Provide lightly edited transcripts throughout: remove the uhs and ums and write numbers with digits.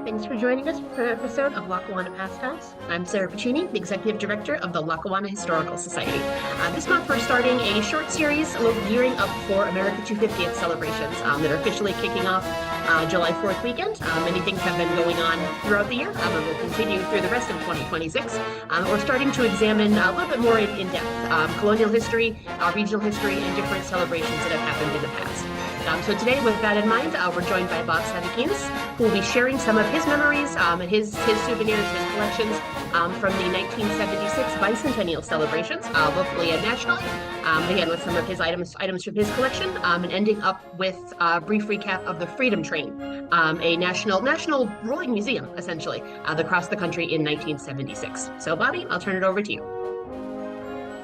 Thanks for joining us for an episode of Lackawanna Pastimes. I'm Sarah Pacini, the Executive Director of the Lackawanna Historical Society. This month we're starting a short series gearing up for America 250th celebrations that are officially kicking off July 4th weekend. Many things have been going on throughout the year and will continue through the rest of 2026. We're starting to examine a little bit more in depth colonial history, regional history, and different celebrations that have happened in the past. So today, with that in mind, we're joined by Bob Savakinus, who will be sharing some of his memories and his souvenirs, his collections from the 1976 Bicentennial celebrations, locally and nationally. Again, with some of his items from his collection, and ending up with a brief recap of the Freedom Train, a national rolling museum, essentially, across the country in 1976. So, Bobby, I'll turn it over to you.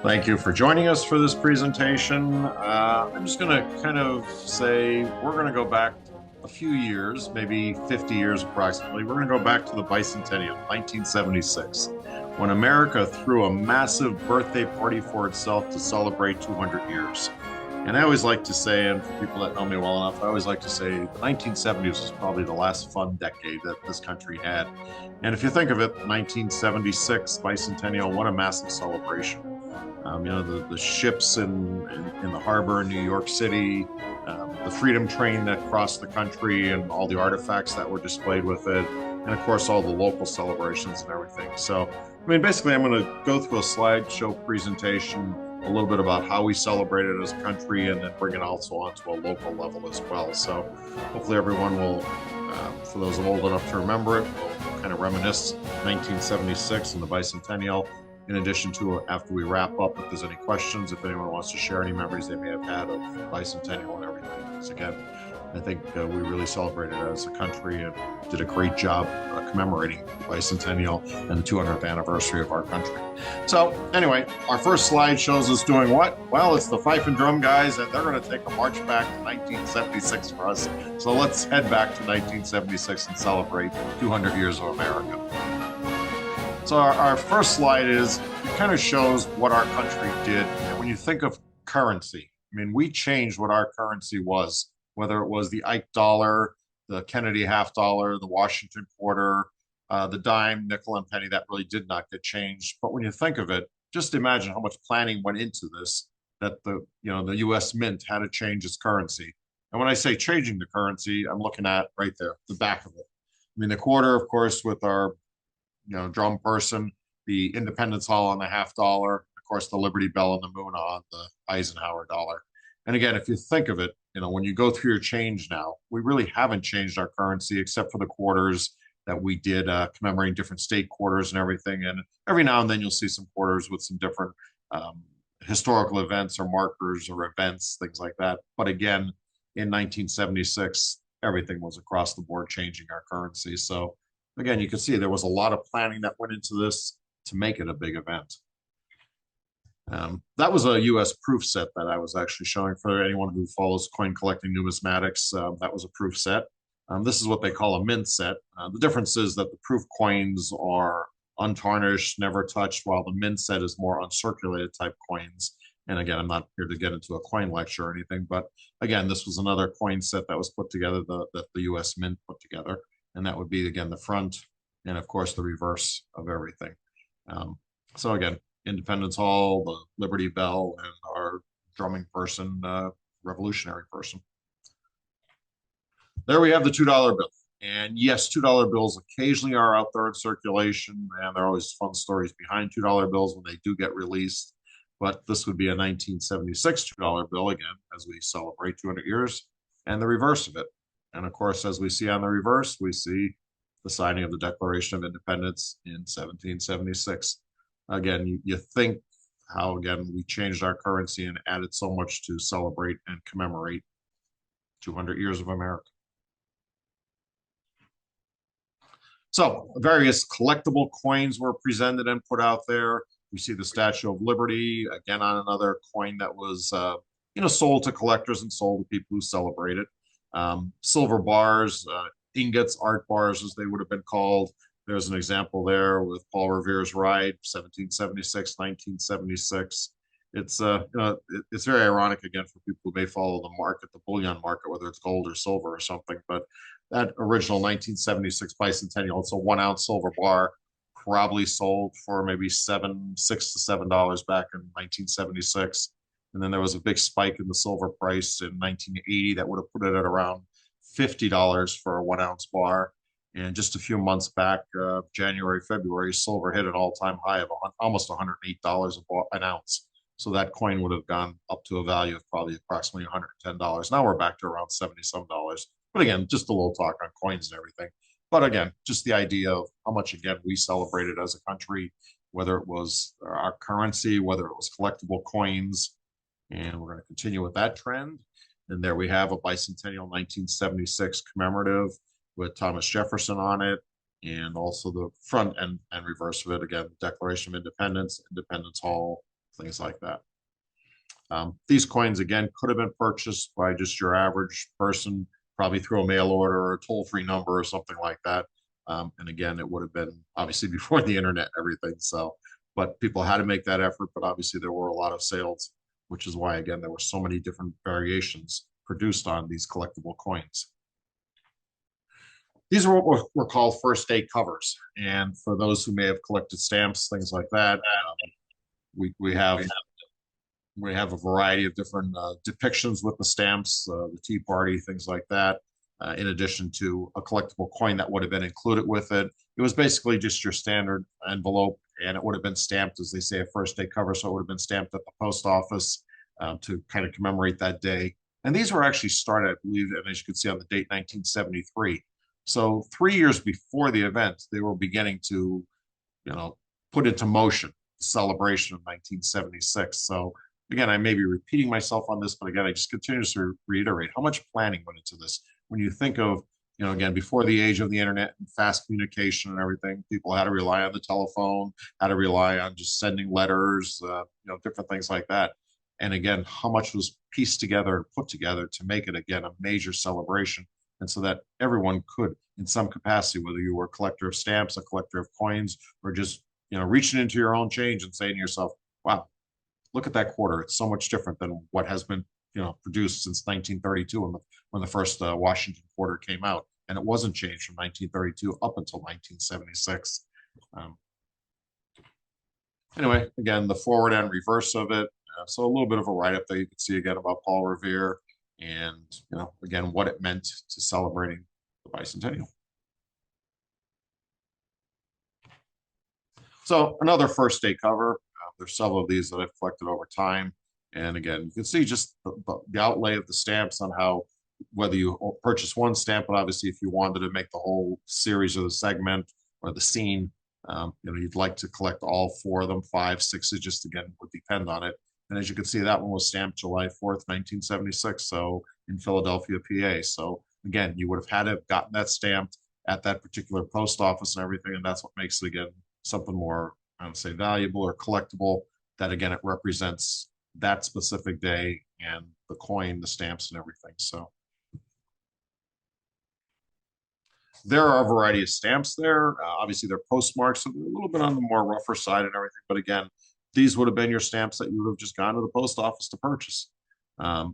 Thank you for joining us for this presentation. I'm just going to kind of say we're going to go back a few years, maybe 50 years approximately. We're going to go back to the Bicentennial, 1976, when America threw a massive birthday party for itself to celebrate 200 years. And I always like to say, and for people that know me well enough, I always like to say the 1970s was probably the last fun decade that this country had. And if you think of it, 1976 Bicentennial, what a massive celebration. The ships in the harbor in New York City, the Freedom Train that crossed the country and all the artifacts that were displayed with it, and of course all the local celebrations and everything. So, basically I'm going to go through a slideshow presentation, a little bit about how we celebrate it as a country, and then bring it also onto a local level as well. So hopefully everyone will, for those old enough to remember it, will kind of reminisce 1976 and the Bicentennial. In addition to, after we wrap up, if there's any questions, if anyone wants to share any memories they may have had of Bicentennial and everything. Because again, I think we really celebrated as a country and did a great job commemorating Bicentennial and the 200th anniversary of our country. So anyway, our first slide shows us doing what? Well, it's the fife and drum guys, and they're going to take a march back to 1976 for us. So let's head back to 1976 and celebrate 200 years of America. So our first slide it kind of shows what our country did. And when you think of currency, we changed what our currency was, whether it was the Ike dollar, the Kennedy half dollar, the Washington quarter, the dime, nickel, and penny, that really did not get changed. But when you think of it, just imagine how much planning went into this, that the U.S. Mint had to change its currency. And when I say changing the currency, I'm looking at right there, the back of it. The quarter, of course, with our drum person, the Independence Hall on the half dollar, of course, the Liberty Bell and the Moon on the Eisenhower dollar. And again, if you think of it, when you go through your change now, we really haven't changed our currency except for the quarters that we did commemorating different state quarters and everything. And every now and then you'll see some quarters with some different historical events or markers or events, things like that. But again, in 1976, everything was across the board changing our currency. So again, you can see there was a lot of planning that went into this to make it a big event. That was a U.S. proof set that I was actually showing for anyone who follows coin collecting numismatics. That was a proof set. This is what they call a mint set. The difference is that the proof coins are untarnished, never touched, while the mint set is more uncirculated type coins. And again, I'm not here to get into a coin lecture or anything, but again, this was another coin set that was put together that the U.S. Mint put together. And that would be, again, the front and, of course, the reverse of everything. So, again, Independence Hall, the Liberty Bell, and our drumming person, revolutionary person. There we have the $2 bill. And yes, $2 bills occasionally are out there in circulation, and there are always fun stories behind $2 bills when they do get released. But this would be a 1976 $2 bill, again, as we celebrate 200 years, and the reverse of it. And of course, as we see on the reverse, we see the signing of the Declaration of Independence in 1776. Again, you think how, again, we changed our currency and added so much to celebrate and commemorate 200 years of America. So various collectible coins were presented and put out there. We see the Statue of Liberty, again, on another coin that was sold to collectors and sold to people who celebrate it. Silver bars, ingots, art bars, as they would have been called. There's an example there with Paul Revere's Ride, 1776, 1976. It's very ironic, again, for people who may follow the market, the bullion market, whether it's gold or silver or something. But that original 1976 Bicentennial, it's a 1 ounce silver bar, probably sold for maybe $6 to $7 back in 1976. And then there was a big spike in the silver price in 1980 that would have put it at around $50 for a 1 ounce bar. And just a few months back, January, February, silver hit an all-time high of almost $108 an ounce. So that coin would have gone up to a value of probably approximately $110. Now we're back to around 70 some dollars. But again, just a little talk on coins and everything. But again, just the idea of how much, again, we celebrated as a country, whether it was our currency, whether it was collectible coins. And we're going to continue with that trend. And there we have a Bicentennial 1976 commemorative with Thomas Jefferson on it, and also the front and reverse of it, again, Declaration of Independence, Independence Hall, things like that. These coins, again, could have been purchased by just your average person, probably through a mail order or a toll-free number or something like that. And again, it would have been obviously before the internet and everything. So, but people had to make that effort, but obviously there were a lot of sales, which is why, again, there were so many different variations produced on ththese collectible coins. These are what were called first day covers. And for those who may have collected stamps, things like that, we have a variety of different depictions with the stamps, the Tea Party, things like that. In addition to a collectible coin that would have been included with it. It was basically just your standard envelope, and it would have been stamped, as they say, a first day cover. So it would have been stamped at the post office to kind of commemorate that day. And these were actually started, I believe, and as you can see on the date, 1973. So 3 years before the event, they were beginning to, put into motion the celebration of 1976. So again, I may be repeating myself on this, but again, I just continue to reiterate how much planning went into this. When you think of, again, before the age of the internet and fast communication and everything, people had to rely on the telephone, had to rely on just sending letters, different things like that. And again, how much was pieced together and put together to make it, again, a major celebration. And so that everyone could, in some capacity, whether you were a collector of stamps, a collector of coins, or just, reaching into your own change and saying to yourself, wow, look at that quarter. It's so much different than what has been, produced since 1932 when the first Washington quarter came out. And it wasn't changed from 1932 up until 1976. Anyway, again, the forward and reverse of it. So a little bit of a write-up that you can see again about Paul Revere and, again, what it meant to celebrating the Bicentennial. So another first day cover. There's several of these that I've collected over time. And again, you can see just the outlay of the stamps on how, whether you purchase one stamp, but obviously if you wanted to make the whole series or the segment or the scene, you'd like to collect all four of them, 5, 6, it just again would depend on it. And as you can see, that one was stamped July 4th, 1976. So in Philadelphia, PA. So again, you would have had to have gotten that stamped at that particular post office and everything. And that's what makes it, again, something more, I would say, valuable or collectible, that again, it represents that specific day and the coin, the stamps and everything. So there are a variety of stamps there. Obviously they're postmarks, so they're a little bit on the more rougher side and everything. But again, these would have been your stamps that you would have just gone to the post office to purchase. I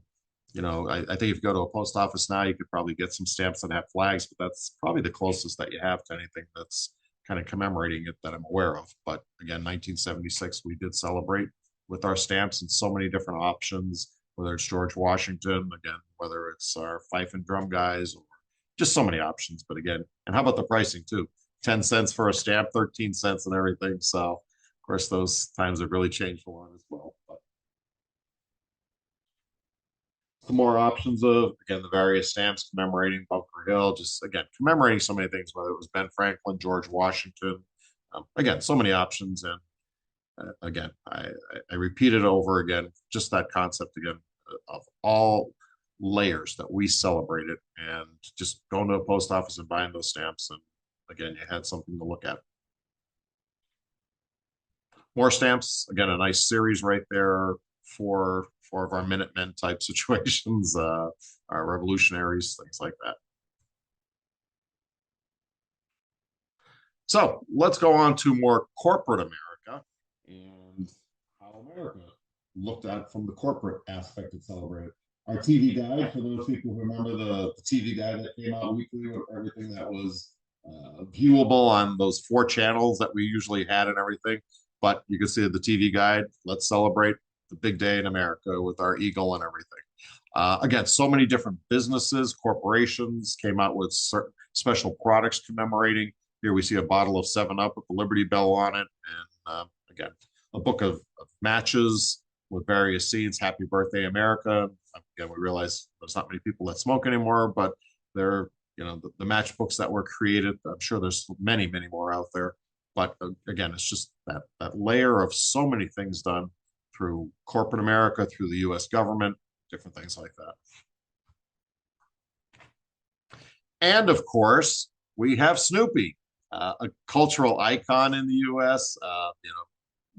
think if you go to a post office now, you could probably get some stamps that have flags, but that's probably the closest that you have to anything that's kind of commemorating it that I'm aware of. But again, 1976, we did celebrate with our stamps and so many different options, whether it's George Washington, again, whether it's our fife and drum guys, or just so many options. But again, and how about the pricing too? 10 cents for a stamp, 13 cents and everything. So of course, those times have really changed a lot as well. But the more options of, again, the various stamps commemorating Bunker Hill, just again, commemorating so many things, whether it was Ben Franklin, George Washington, again, so many options. And again, I repeat it over again, just that concept again of all layers that we celebrated and just going to a post office and buying those stamps. And again, you had something to look at. More stamps, again, a nice series right there for four of our Minutemen type situations, our revolutionaries, things like that. So let's go on to more corporate America and how America looked at from the corporate aspect of celebrated. our TV guide for those people who remember the TV guide that came out weekly with everything that was viewable on those 4 channels that we usually had and everything. But you can see the TV guide. Let's celebrate the big day in America with our eagle and everything. Again, so many different businesses, corporations came out with certain special products commemorating. Here we see a bottle of 7 Up with the Liberty Bell on it. And again, a book of matches with various scenes. Happy Birthday, America. Again, we realize there's not many people that smoke anymore, but they're, the matchbooks that were created. I'm sure there's many, many more out there. But again, it's just that layer of so many things done through corporate America, through the US government, different things like that. And of course, we have Snoopy, a cultural icon in the US.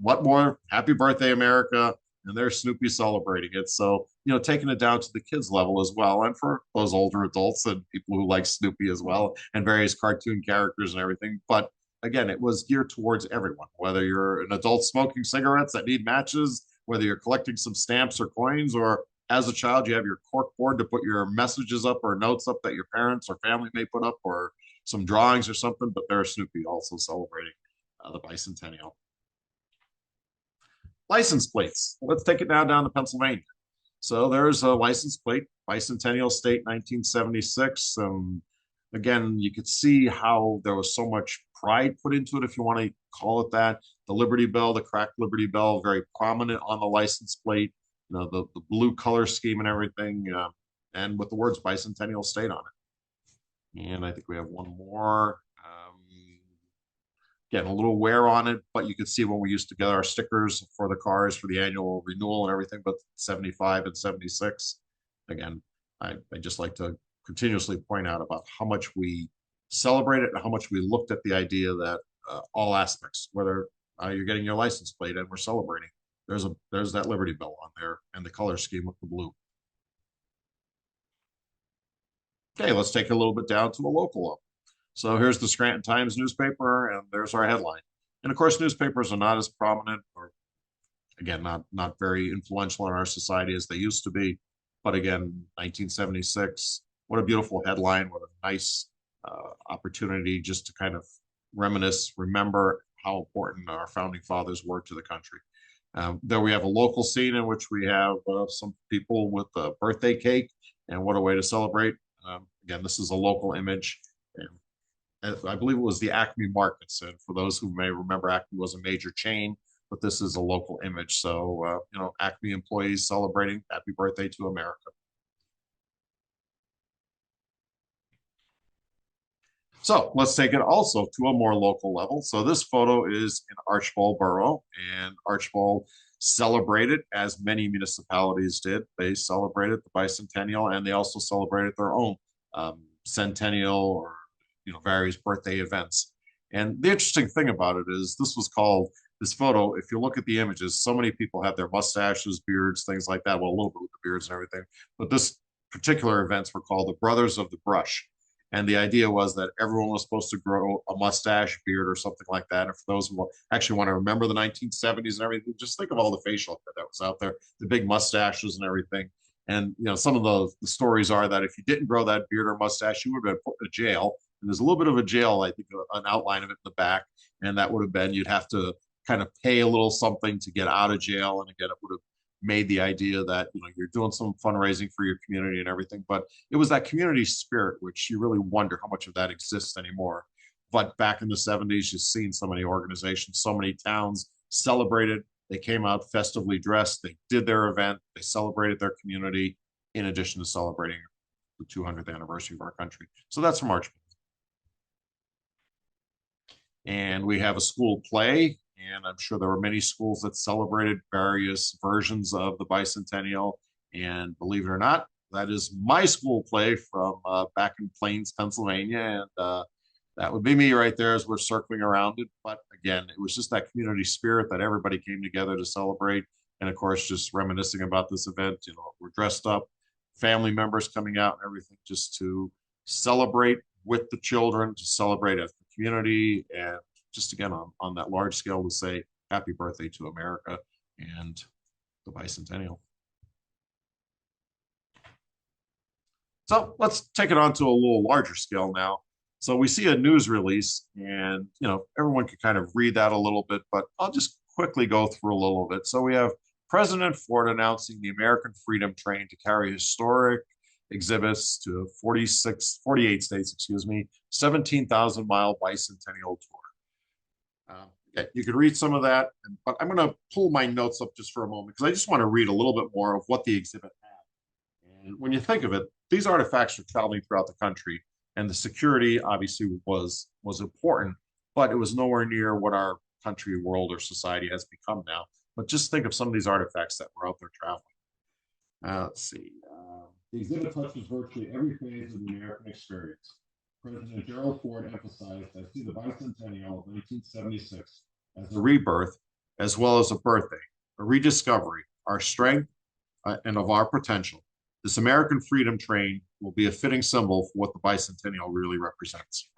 What more? Happy Birthday, America. And there's Snoopy celebrating it. So, taking it down to the kids level as well. And for those older adults and people who like Snoopy as well, and various cartoon characters and everything. But again, it was geared towards everyone, whether you're an adult smoking cigarettes that need matches, whether you're collecting some stamps or coins, or as a child, you have your cork board to put your messages up or notes up that your parents or family may put up, or some drawings or something. But there's Snoopy also celebrating the bicentennial. License plates. Let's take it now down to Pennsylvania. So there's a license plate, Bicentennial State 1976. Again, you could see how there was so much pride put into it, if you want to call it that. The Liberty Bell, the cracked Liberty Bell, very prominent on the license plate. The blue color scheme and everything, and with the words Bicentennial State on it. And I think we have one more. Getting a little wear on it, but you could see when we used to get our stickers for the cars for the annual renewal and everything, but 75 and 76. Again, I just like to continuously point out about how much we celebrate it and how much we looked at the idea that all aspects, whether you're getting your license plate and we're celebrating, there's that Liberty Bell on there and the color scheme with the blue. Okay, let's take it a little bit down to a local level. So here's the Scranton Times newspaper, and there's our headline. And of course, newspapers are not as prominent, or again, not very influential in our society as they used to be. But again, 1976, what a beautiful headline, what a nice opportunity just to kind of reminisce, remember how important our founding fathers were to the country. There we have a local scene in which we have some people with a birthday cake, and what a way to celebrate. Again, this is a local image. And I believe it was the Acme Markets. And for those who may remember, Acme was a major chain, but this is a local image. So, Acme employees celebrating happy birthday to America. So let's take it also to a more local level. So this photo is in Archbold Borough, and Archbold celebrated, as many municipalities did. They celebrated the bicentennial, and they also celebrated their own centennial or various birthday events. And the interesting thing about it is this photo, if you look at the images, so many people have their mustaches, beards, things like that. Well, a little bit with the beards and everything. But this particular events were called the Brothers of the Brush. And the idea was that everyone was supposed to grow a mustache, beard, or something like that. And for those who actually want to remember the 1970s and everything, just think of all the facial hair that was out there, the big mustaches and everything. And some of the stories are that if you didn't grow that beard or mustache, you would have been put in jail. And there's a little bit of a jail, I think, an outline of it in the back. And that would have been, you'd have to kind of pay a little something to get out of jail. And again, it would have made the idea that, you're doing some fundraising for your community and everything. But it was that community spirit, which you really wonder how much of that exists anymore. But back in the 70s, you've seen so many organizations, so many towns celebrated. They came out festively dressed. They did their event. They celebrated their community in addition to celebrating the 200th anniversary of our country. So that's from Archbold. And we have a school play, and I'm sure there were many schools that celebrated various versions of the bicentennial. And believe it or not, that is my school play from back in Plains, Pennsylvania. And that would be me right there as we're circling around it. But again, it was just that community spirit that everybody came together to celebrate. And of course, just reminiscing about this event, we're dressed up, family members coming out and everything, just to celebrate with the children, to celebrate as the community, and just again on that large scale to say happy birthday to America and the bicentennial. So let's take it on to a little larger scale now. So we see a news release, and everyone can kind of read that a little bit, but I'll just quickly go through a little bit. So we have President Ford announcing the American Freedom Train to carry historic exhibits to 48 states, 17,000-mile bicentennial tour. Okay, you can read some of that, but I'm going to pull my notes up just for a moment because I just want to read a little bit more of what the exhibit had. And when you think of it, these artifacts are traveling throughout the country, and the security obviously was important, but it was nowhere near what our country, world, or society has become now. But just think of some of these artifacts that were out there traveling. Let's see. The exhibit touches virtually every phase of the American experience. President Gerald Ford emphasized, I see the bicentennial of 1976 as a rebirth as well as a birthday, a rediscovery, our strength, and of our potential. This American Freedom Train will be a fitting symbol for what the bicentennial really represents.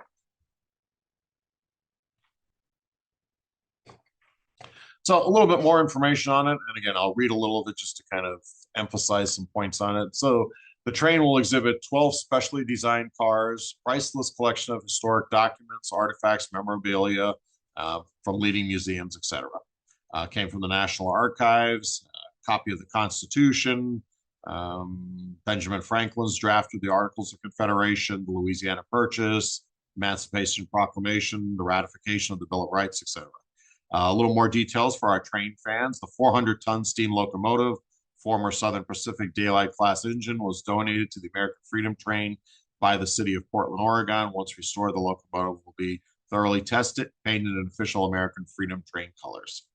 So a little bit more information on it. And again, I'll read a little of it just to kind of emphasize some points on it. So the train will exhibit 12 specially designed cars, priceless collection of historic documents, artifacts, memorabilia from leading museums, etc. Came from the National Archives, a copy of the Constitution, Benjamin Franklin's draft of the Articles of Confederation, the Louisiana Purchase, Emancipation Proclamation, the ratification of the Bill of Rights, etc. A little more details for our train fans. The 400-ton steam locomotive, former Southern Pacific Daylight class engine, was donated to the American Freedom Train by the city of Portland, Oregon. Once restored, the locomotive will be thoroughly tested, painted in official American Freedom Train colors.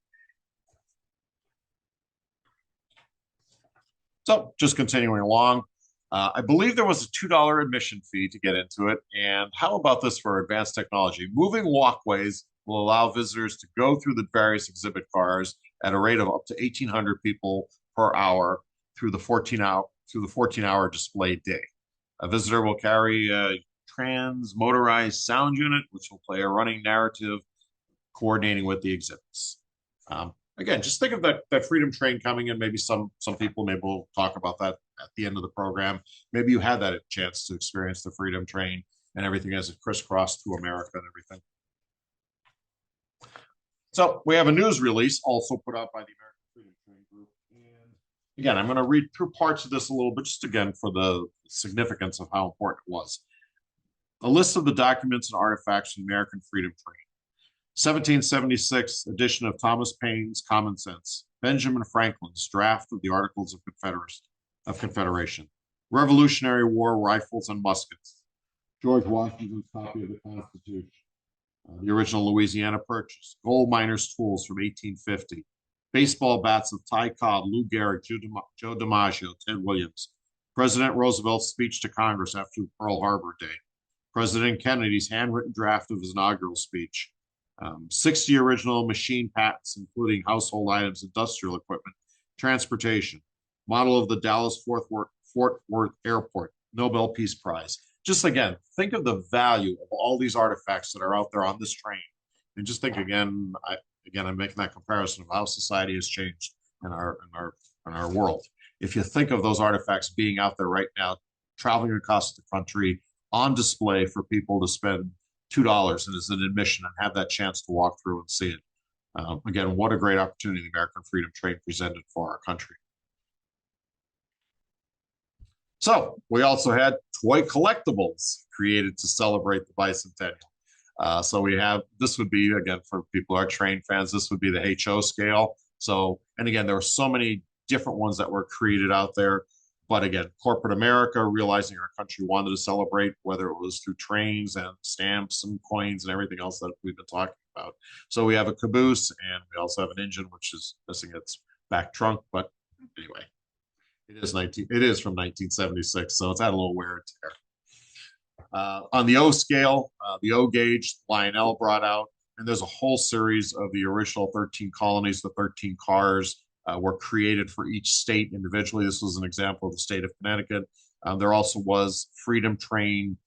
So just continuing along, I believe there was a $2 admission fee to get into it. And how about this for advanced technology? Moving walkways will allow visitors to go through the various exhibit cars at a rate of up to 1,800 people per hour through the 14-hour display day. A visitor will carry a trans-motorized sound unit, which will play a running narrative coordinating with the exhibits. Again, just think of that Freedom Train coming in. Maybe some people, maybe we'll talk about that at the end of the program. Maybe you had that chance to experience the Freedom Train and everything as it crisscrossed through America and everything. So we have a news release also put out by the American Freedom Train Group. And again, I'm going to read through parts of this a little bit, just again for the significance of how important it was. A list of the documents and artifacts from the American Freedom Train. 1776 edition of Thomas Paine's Common Sense. Benjamin Franklin's draft of the Articles of Confederation. Revolutionary War rifles and muskets. George Washington's copy of the Constitution. The original Louisiana Purchase, gold miners' tools from 1850, baseball bats of Ty Cobb, Lou Gehrig, Joe DiMaggio, Ted Williams, President Roosevelt's speech to Congress after Pearl Harbor Day, President Kennedy's handwritten draft of his inaugural speech, 60 original machine patents, including household items, industrial equipment, transportation, model of the Dallas-Fort Worth Airport, Nobel Peace Prize. Just again, think of the value of all these artifacts that are out there on this train, and just think again. I'm making that comparison of how society has changed in our world. If you think of those artifacts being out there right now, traveling across the country on display for people to spend $2 and as an admission and have that chance to walk through and see it. Again, what a great opportunity the American Freedom Train presented for our country. So we also had toy collectibles created to celebrate the bicentennial. So we have, this would be, again, for people who are train fans, this would be the HO scale. So, and again, there were so many different ones that were created out there. But again, corporate America, realizing our country wanted to celebrate, whether it was through trains and stamps and coins and everything else that we've been talking about. So we have a caboose, and we also have an engine, which is missing its back trunk. But anyway, it is from 1976, so it's had a little wear and tear. On the O scale, the O gauge, Lionel brought out, and there's a whole series of the original 13 colonies, the 13 cars were created for each state individually. This was an example of the state of Connecticut. There also was Freedom Train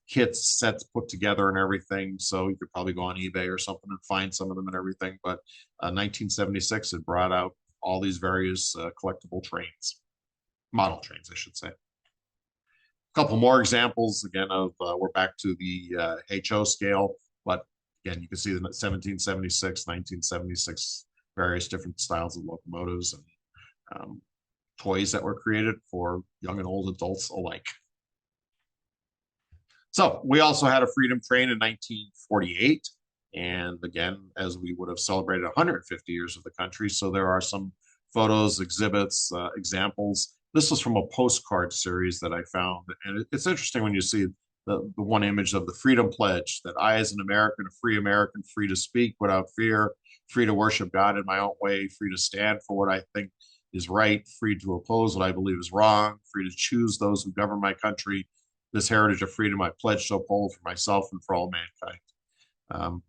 kits, sets put together and everything. So you could probably go on eBay or something and find some of them and everything. But 1976, it brought out all these various collectible trains, model trains, I should say. couple more examples again of we're back to the HO scale, but again, you can see the 1776, 1976, various different styles of locomotives and toys that were created for young and old adults alike. So we also had a freedom train in 1948. And again, as we would have celebrated 150 years of the country. So there are some photos, exhibits, examples. This was from a postcard series that I found. And it's interesting when you see the one image of the Freedom Pledge, that I, as an American, a free American, free to speak without fear, free to worship God in my own way, free to stand for what I think is right, free to oppose what I believe is wrong, free to choose those who govern my country. This heritage of freedom I pledge to uphold for myself and for all mankind.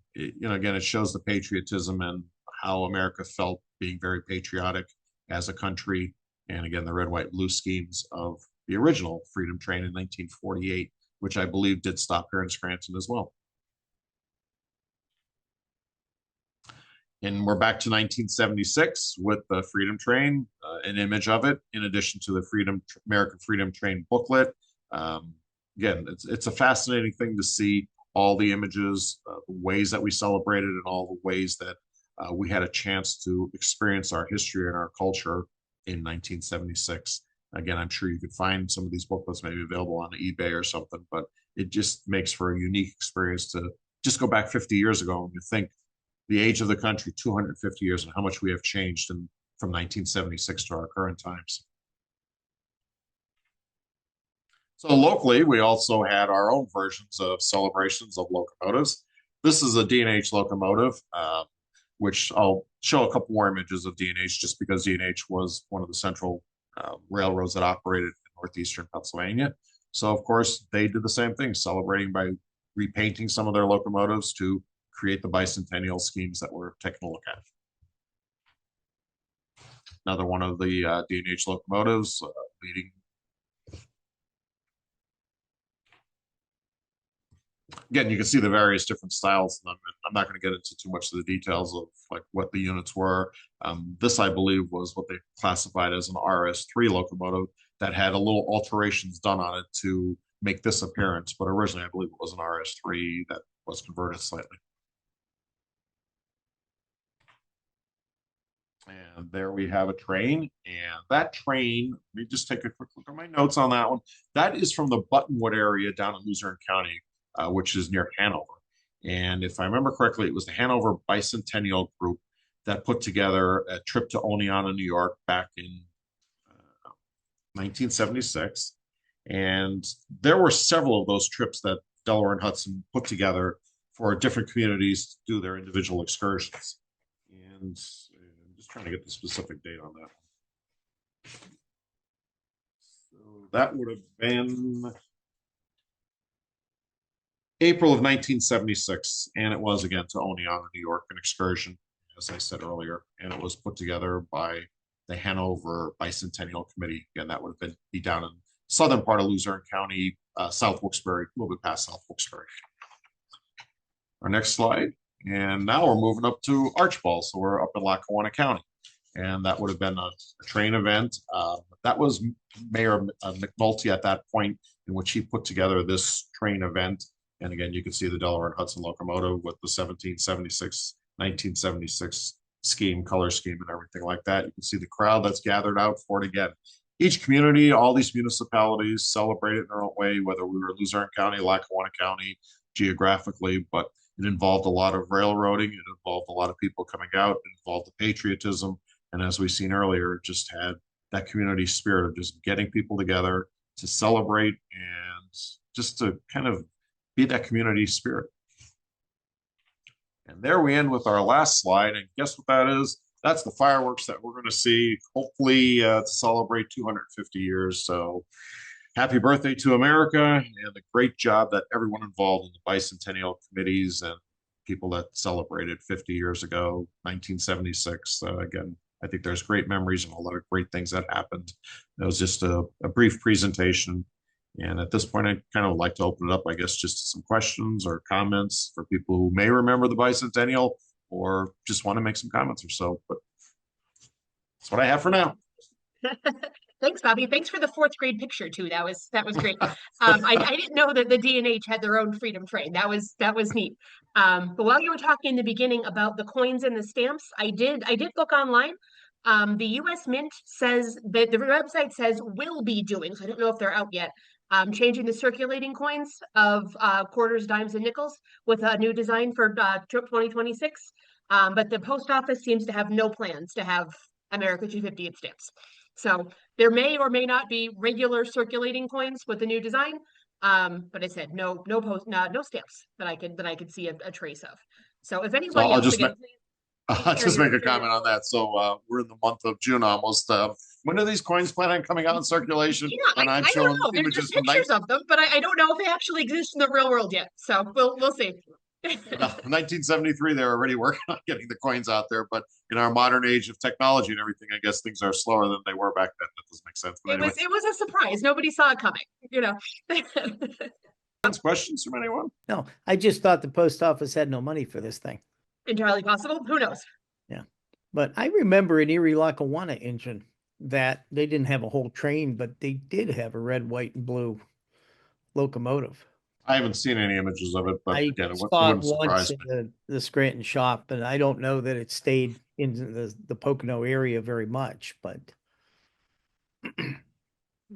Again, it shows the patriotism and how America felt being very patriotic as a country. And again, the red, white, blue schemes of the original Freedom Train in 1948, which I believe did stop here in Scranton as well. And we're back to 1976 with the Freedom Train, an image of it, in addition to the American Freedom Train booklet. Again, it's a fascinating thing to see all the images, the ways that we celebrated, and all the ways that we had a chance to experience our history and our culture in 1976. Again, I'm sure you could find some of these booklets maybe available on eBay or something, but it just makes for a unique experience to just go back 50 years ago and you think the age of the country, 250 years, and how much we have changed from 1976 to our current times. So locally, we also had our own versions of celebrations of locomotives. This is a D&H locomotive, which I'll show a couple more images of D&H just because D&H was one of the central railroads that operated in northeastern Pennsylvania. So of course, they did the same thing, celebrating by repainting some of their locomotives to create the bicentennial schemes that we're taking a look at. Another one of the D&H locomotives leading. Again, you can see the various different styles. I'm not going to get into too much of the details of like what the units were. This, I believe, was what they classified as an RS3 locomotive that had a little alterations done on it to make this appearance. But originally, I believe it was an RS3 that was converted slightly. And there we have a train. And that train, let me just take a quick look at my notes on that one. That is from the Buttonwood area down in Luzerne County, which is near Hanover. And if I remember correctly, it was the Hanover Bicentennial group that put together a trip to Oneonta, New York back in 1976. And there were several of those trips that Delaware and Hudson put together for different communities to do their individual excursions. And I'm just trying to get the specific date on that. So that would have been April of 1976, and it was again to Oneonta, New York, an excursion, as I said earlier, and it was put together by the Hanover Bicentennial Committee. Again, that would have be down in southern part of Luzerne County, South Wilkes-Barre, a little bit past South Wilkes-Barre. Our next slide, and now we're moving up to Archbald, so we're up in Lackawanna County, and that would have been a train event. That was Mayor McNulty at that point, in which he put together this train event. And again, you can see the Delaware and Hudson locomotive with the 1776, 1976 scheme, color scheme, and everything like that. You can see the crowd that's gathered out for it again. Each community, all these municipalities celebrate it in their own way, whether we were Luzerne County, Lackawanna County, geographically, but it involved a lot of railroading. It involved a lot of people coming out. It involved the patriotism. And as we've seen earlier, it just had that community spirit of just getting people together to celebrate and just to kind of be that community spirit. And there we end with our last slide. And guess what that is? That's the fireworks that we're going to see, hopefully to celebrate 250 years. So happy birthday to America and the great job that everyone involved in the bicentennial committees and people that celebrated 50 years ago, 1976. Again, I think there's great memories and a lot of great things that happened. It was just a brief presentation. And at this point, I'd kind of like to open it up, I guess, just to some questions or comments for people who may remember the bicentennial or just want to make some comments or so. But that's what I have for now. Thanks, Bobby. Thanks for the fourth grade picture too. That was great. I didn't know that the D&H had their own freedom train. That was neat. But while you were talking in the beginning about the coins and the stamps, I did look online. The U.S. Mint says that the website says will be doing. So I don't know if they're out yet. Changing the circulating coins of quarters, dimes, and nickels with a new design for 2026. But the post office seems to have no plans to have America 250th stamps. So there may or may not be regular circulating coins with the new design. But I said no stamps that I could see a trace of. So if So anybody I'll else, just again, please I'll share just your make a share your comment on that. So we're in the month of June almost. When do these coins plan on coming out in circulation? yeah, I, And I'm I don't showing know. There's images from pictures of them, but I don't know if they actually exist in the real world yet. So we'll see. well, 1973, they're already working on getting the coins out there. But in our modern age of technology and everything, I guess things are slower than they were back then. That doesn't make sense. But It anyway, was it was a surprise. Nobody saw it coming, you know. questions from anyone? No, I just thought the post office had no money for this thing. Entirely possible. Who knows? Yeah. But I remember an Erie Lackawanna engine that they didn't have a whole train, but they did have a red, white, and blue locomotive. I haven't seen any images of it, but I again, it saw it wouldn't once surprise in me. the Scranton shop, and I don't know that it stayed in the Pocono area very much, but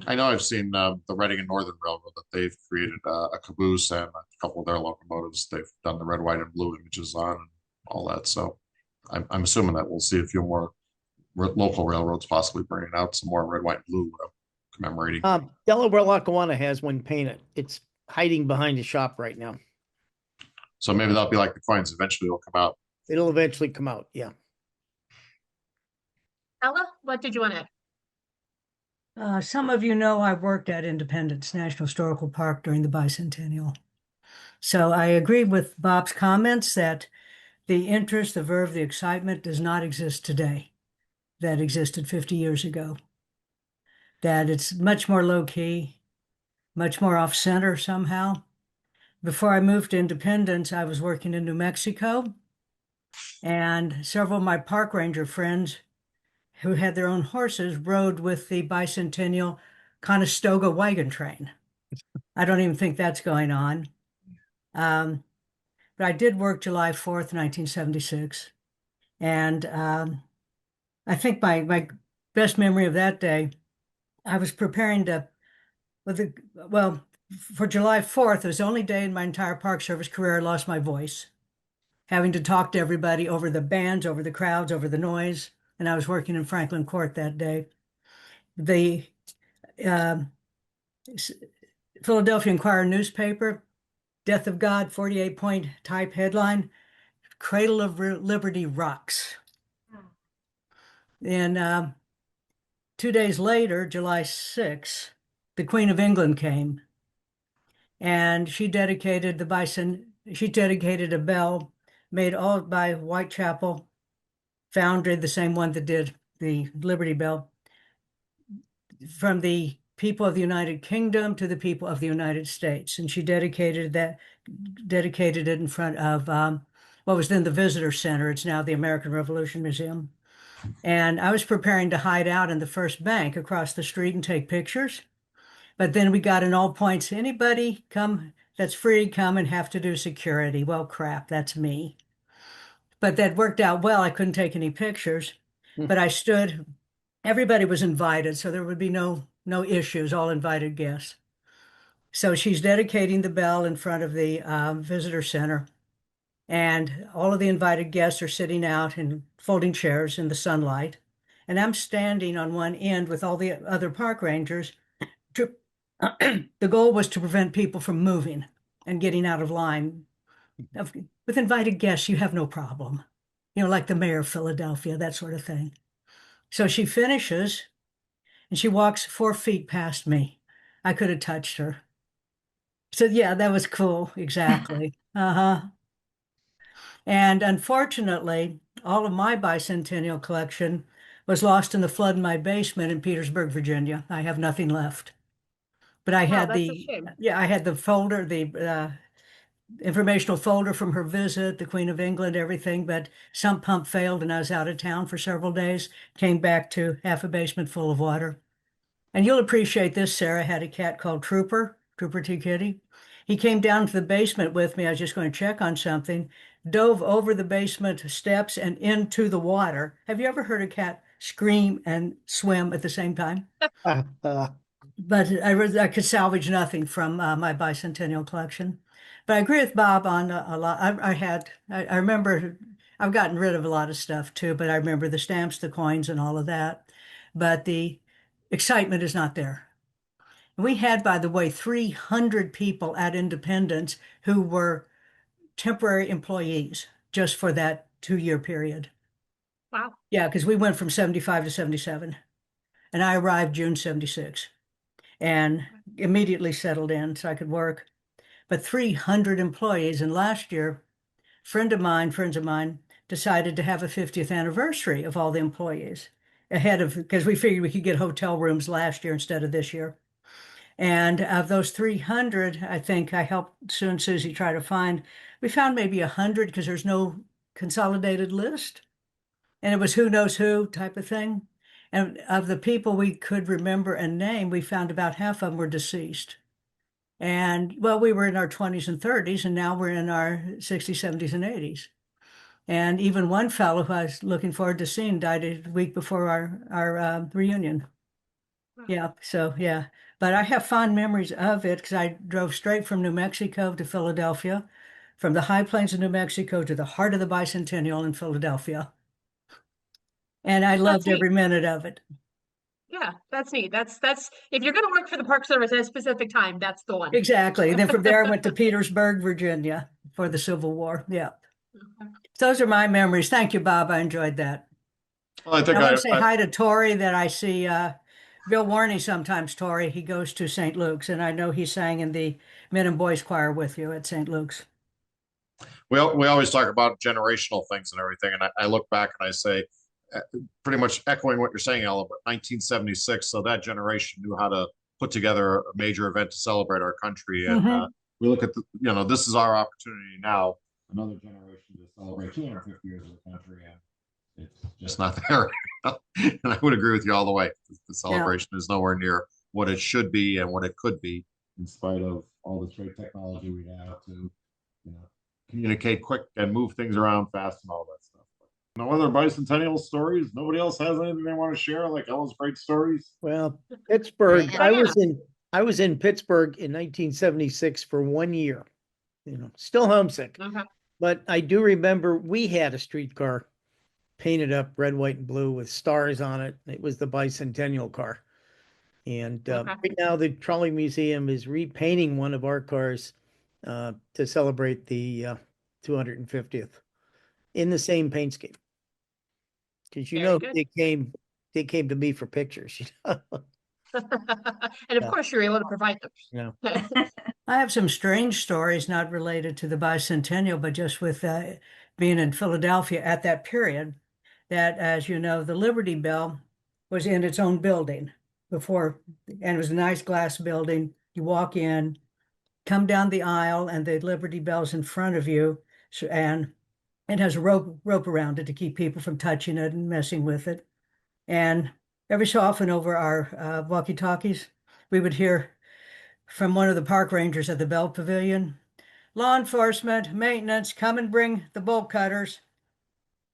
I know I've seen the Reading and Northern Railroad that they've created a caboose and a couple of their locomotives. They've done the red, white, and blue images on and all that. So I'm assuming that we'll see a few more local railroads possibly bringing out some more red, white, and blue commemorating. Delaware Lackawanna has one painted. It's hiding behind a shop right now. So maybe that'll be like the coins. Eventually, will come out. It'll eventually come out. Yeah. Ella, what did you want to add? Some of you know I worked at Independence National Historical Park during the Bicentennial. So I agree with Bob's comments that the interest, the verve, the excitement does not exist today that existed 50 years ago. That it's much more low-key, much more off-center somehow. Before I moved to Independence, I was working in New Mexico, and several of my park ranger friends who had their own horses rode with the Bicentennial Conestoga wagon train. I don't even think that's going on. But I did work July 4th, 1976. And I think my best memory of that day, I was preparing to, for July 4th, it was the only day in my entire Park Service career I lost my voice, having to talk to everybody over the bands, over the crowds, over the noise. And I was working in Franklin Court that day. The Philadelphia Inquirer newspaper, Death of God, 48-point type headline, Cradle of Liberty rocks. And 2 days later, July 6th, the Queen of England came, and she dedicated a bell made all by Whitechapel foundry, the same one that did the Liberty Bell, from the people of the United Kingdom to the people of the United States. And she dedicated it in front of what was then the Visitor Center. It's now the American Revolution Museum. And I was preparing to hide out in the first bank across the street and take pictures. But then we got in all points, anybody come that's free, come and have to do security. Well, crap, that's me. But that worked out well. I couldn't take any pictures, but I stood, everybody was invited, so there would be no issues, all invited guests. So she's dedicating the bell in front of the visitor center, and all of the invited guests are sitting out in folding chairs in the sunlight. And I'm standing on one end with all the other park rangers. The goal was to prevent people from moving and getting out of line. With invited guests, you have no problem. Like the mayor of Philadelphia, that sort of thing. So she finishes and she walks 4 feet past me. I could have touched her. So yeah, that was cool. Exactly. Uh-huh. And unfortunately, all of my bicentennial collection was lost in the flood in my basement in Petersburg, Virginia. I have nothing left. But I Wow, had that's a shame. I had the folder, the informational folder from her visit, the Queen of England, everything, but sump pump failed and I was out of town for several days, came back to half a basement full of water. And you'll appreciate this, Sarah had a cat called Trooper T. Kitty. He came down to the basement with me. I was just going to check on something, dove over the basement steps and into the water. Have you ever heard a cat scream and swim at the same time? But I could salvage nothing from my bicentennial collection. But I agree with Bob on a lot. I remember I've gotten rid of a lot of stuff too, but I remember the stamps, the coins, and all of that. But the excitement is not there. We had, by the way, 300 people at Independence who were temporary employees just for that 2-year period. Wow. Yeah, because we went from 75 to 77, and I arrived June 76 and immediately settled in so I could work. But 300 employees, and last year, friends of mine decided to have a 50th anniversary of all the employees ahead of, because we figured we could get hotel rooms last year instead of this year. And of those 300, I think I helped Sue and Susie try to find, we found maybe 100 because there's no consolidated list. And it was who knows who type of thing. And of the people we could remember and name, we found about half of them were deceased. And well, we were in our 20s and 30s, and now we're in our 60s, 70s, and 80s. And even one fellow who I was looking forward to seeing died a week before our reunion. Yeah, so yeah. But I have fond memories of it because I drove straight from New Mexico to Philadelphia, from the high plains of New Mexico to the heart of the Bicentennial in Philadelphia. And I loved every minute of it. Yeah, that's neat. That's if you're going to work for the Park Service at a specific time, that's the one. Exactly. And then from there, I went to Petersburg, Virginia for the Civil War. Yeah. Okay. Those are my memories. Thank you, Bob. I enjoyed that. Well, I think I want to say hi to Tori that I see Bill Warney sometimes, Tori. He goes to St. Luke's, and I know he sang in the men and boys choir with you at St. Luke's. we always talk about generational things and everything, and I look back and I say, pretty much echoing what you're saying, Ella, but 1976. So that generation knew how to put together a major event to celebrate our country, and we look at this is our opportunity now, another generation to celebrate 250 years of the country, and it's just not there. And I would agree with you all the way. The celebration is nowhere near what it should be and what it could be, in spite of all the great technology we have to, communicate quick and move things around fast and all that stuff. No other bicentennial stories? Nobody else has anything they want to share, like Ella's great stories? Well, Pittsburgh. Diana. I was in Pittsburgh in 1976 for 1 year. Still homesick. Okay. But I do remember we had a streetcar painted up red, white, and blue with stars on it. It was the Bicentennial car. And right now the Trolley Museum is repainting one of our cars to celebrate the 250th in the same paint scheme. Because they came to me for pictures. And of course you're able to provide them. I have some strange stories not related to the Bicentennial, but just with being in Philadelphia at that period, that, as you know, the Liberty Bell was in its own building before, and it was a nice glass building. You walk in, come down the aisle, and the Liberty Bell's in front of you, and it has a rope around it to keep people from touching it and messing with it. And every so often over our walkie-talkies, we would hear from one of the park rangers at the Bell Pavilion, "Law enforcement, maintenance, come and bring the bolt cutters."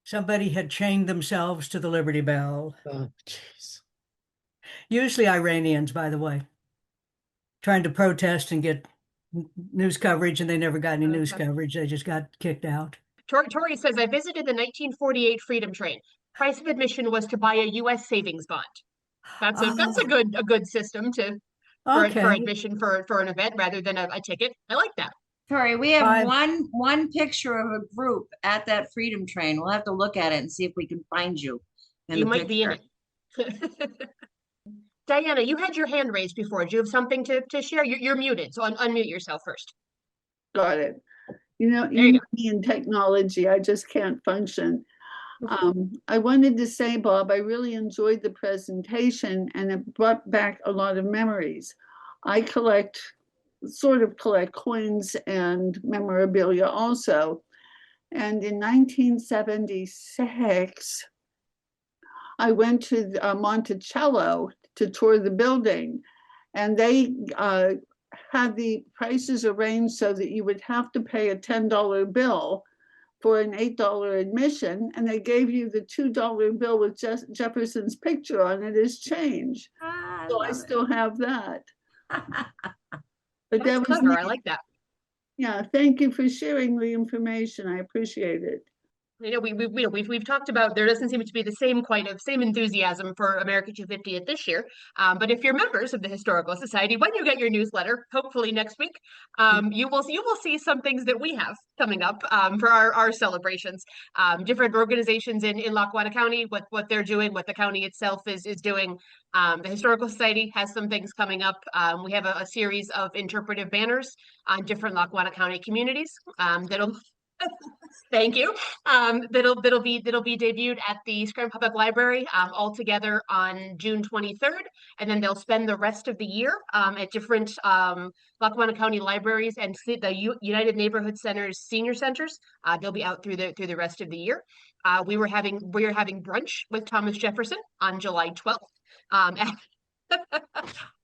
Somebody had chained themselves to the Liberty Bell. Oh, jeez. Usually Iranians, by the way, trying to protest and get news coverage, and they never got any news coverage. They just got kicked out. Tori says, I visited the 1948 Freedom Train. Price of admission was to buy a U.S. savings bond. That's a good system for admission for an event rather than a ticket. I like that. Tori, we have one picture of a group at that Freedom Train. We'll have to look at it and see if we can find you. You might be in it. Diana, you had your hand raised before. Do you have something to share? You're muted, so unmute yourself first. Got it. You know me in technology, I just can't function. I wanted to say, Bob, I really enjoyed the presentation, and it brought back a lot of memories. I sort of collect coins and memorabilia also. And in 1976, I went to Monticello to tour the building. And they had the prices arranged so that you would have to pay a $10 bill for an $8 admission, and they gave you the $2 bill with Jefferson's picture on it as change. So I still have that. But that was clever. I like that. Yeah, thank you for sharing the information. I appreciate it. You know, we've talked about, there doesn't seem to be the same enthusiasm for America 250th this year. But if you're members of the Historical Society, when you get your newsletter, hopefully next week, you will see some things that we have coming up for our celebrations. Different organizations in Lackawanna County, what they're doing, what the county itself is doing. The Historical Society has some things coming up. We have a series of interpretive banners on different Lackawanna County communities that'll thank you. That'll be debuted at the Scranton Public Library all together on June 23rd, and then they'll spend the rest of the year at different Lackawanna County libraries and the United Neighborhood Centers senior centers. They'll be out through the rest of the year. We are having brunch with Thomas Jefferson on July 12th.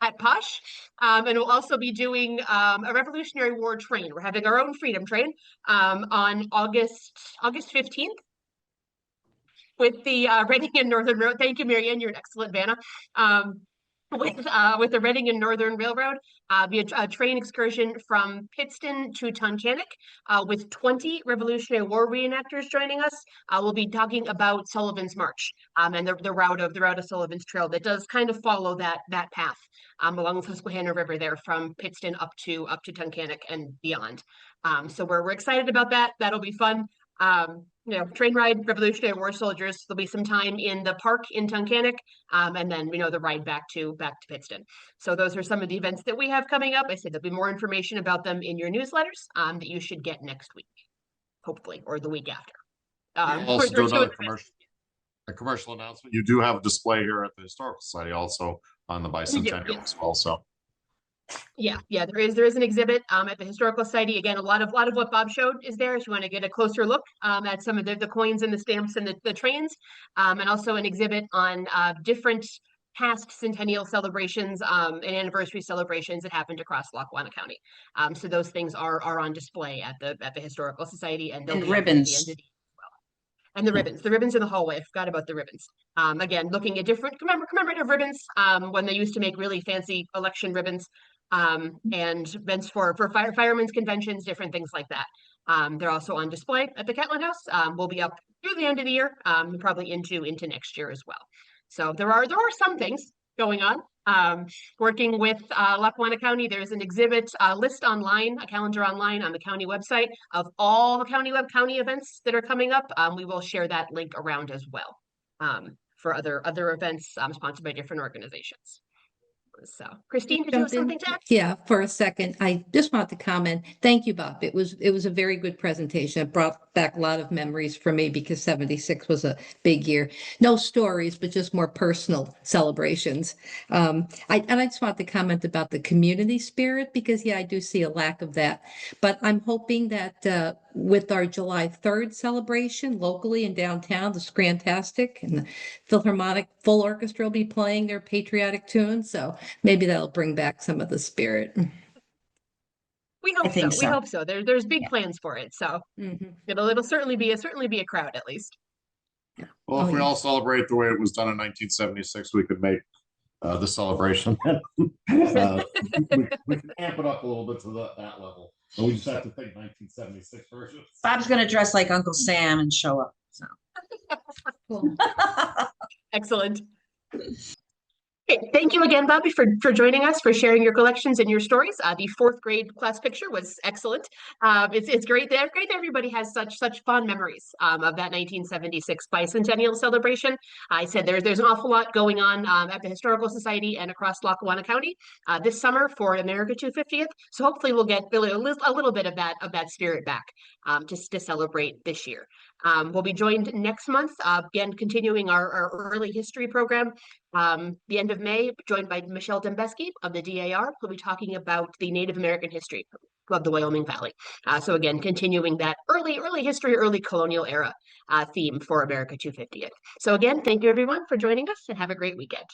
At Posh, and we'll also be doing a Revolutionary War train. We're having our own freedom train on August 15th with the Reading and Northern Road. Thank you, Marianne. You're an excellent Vanna. With the Reading and Northern Railroad, be a train excursion from Pittston to Tunkhannock with 20 Revolutionary War reenactors joining us. We'll be talking about Sullivan's March and the route of Sullivan's Trail that does kind of follow that path along the Susquehanna River there from Pittston up to Tunkhannock and beyond. So we're excited about that. That'll be fun. Train ride, Revolutionary War soldiers. There'll be some time in the park in Tunkhannock, and then the ride back to Pittston. So those are some of the events that we have coming up. I said there'll be more information about them in your newsletters that you should get next week, hopefully, or the week after. Also do another commercial announcement. You do have a display here at the Historical Society, also on the Bicentennial as well. So. Yeah, there is an exhibit at the Historical Society. Again, a lot of what Bob showed is there. If you want to get a closer look at some of the coins and the stamps and the trains, and also an exhibit on different past centennial celebrations and anniversary celebrations that happened across Lackawanna County. So those things are on display at the Historical Society, and they'll be ribbons. At the end of the and the ribbons in the hallway. I forgot about the ribbons. Again, looking at different commemorative ribbons when they used to make really fancy election ribbons. And events for firemen's conventions, different things like that. They're also on display at the Catlin House. We'll be up through the end of the year, probably into next year as well. So there are some things going on. Working with Lackawanna County, there's an exhibit list online, a calendar online on the county website of all the county events that are coming up. We will share that link around as well for other events sponsored by different organizations. So, Christine, did you have something to add? Yeah, for a second. I just want to comment. Thank you, Bob. It was a very good presentation. It brought back a lot of memories for me because 76 was a big year. No stories, but just more personal celebrations. I just want to comment about the community spirit because, I do see a lack of that. But I'm hoping that with our July 3rd celebration locally in downtown, the Scrantastic and the Philharmonic Full Orchestra will be playing their patriotic tunes. So maybe that'll bring back some of the spirit. We hope so. There's big plans for it. So it'll certainly be a crowd at least. Well, if we all celebrate the way it was done in 1976, we could make the celebration. We can amp it up a little bit to that level. But we just have to think 1976 version. Bob's going to dress like Uncle Sam and show up. So. Cool. Excellent. Okay, thank you again, Bobby, for joining us, for sharing your collections and your stories. The fourth grade class picture was excellent. It's great that everybody has such fond memories of that 1976 Bicentennial celebration. I said there's an awful lot going on at the Historical Society and across Lackawanna County this summer for America 250th. So hopefully we'll get a little bit of that spirit back just to celebrate this year. We'll be joined next month, again, continuing our early history program. The end of May, joined by Michelle Dembeski of the DAR, who'll be talking about the Native American history of the Wyoming Valley. So again, continuing that early history, early colonial era theme for America 250th. So again, thank you everyone for joining us and have a great weekend.